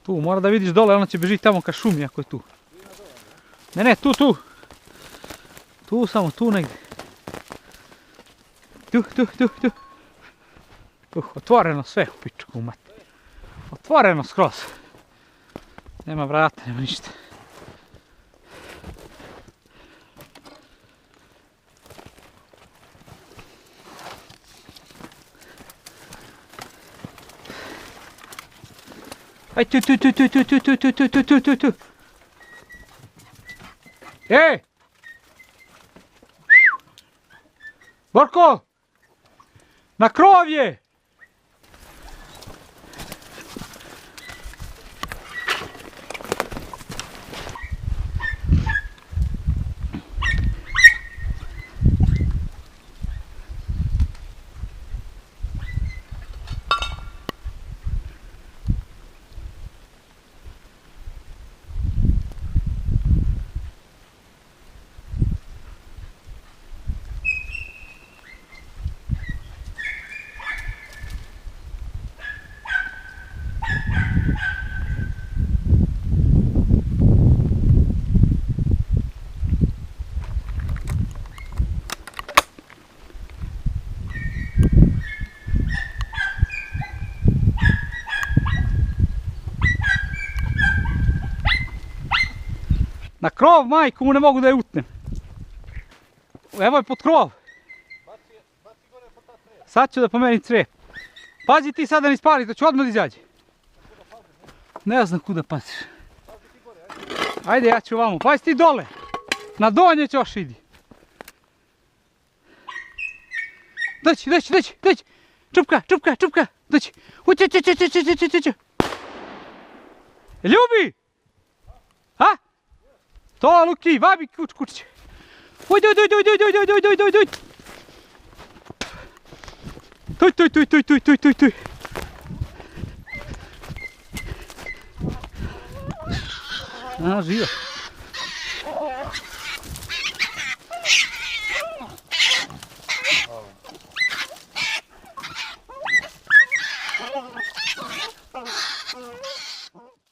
Tu, mora da vidiš dole, ona će bežiti tamo ka šumi ako je tu. Ne, tu. Tu samo, tu negdje. Tu. Otvoreno sve, pičku mat. Otvoreno skroz. Nema vrata, nema ništa. Aj tu. Ej! Borko! Na krov je! Na krov, majku mu, ne mogu da je utnem. Evo je pod krov. Sad ću da pomerim crep. Pazi ti sad da ne ispali, to ću odmah da izađe. Ne znam kuda paziš. Ajde, ja ću ovamo. Pazi ti dole. Na donje ćoš idi. Doći. Čupka. Doći. Ući. Ljubi! Ha? To, Luki, vabi kučiće. Uj. Tuj. A, živa.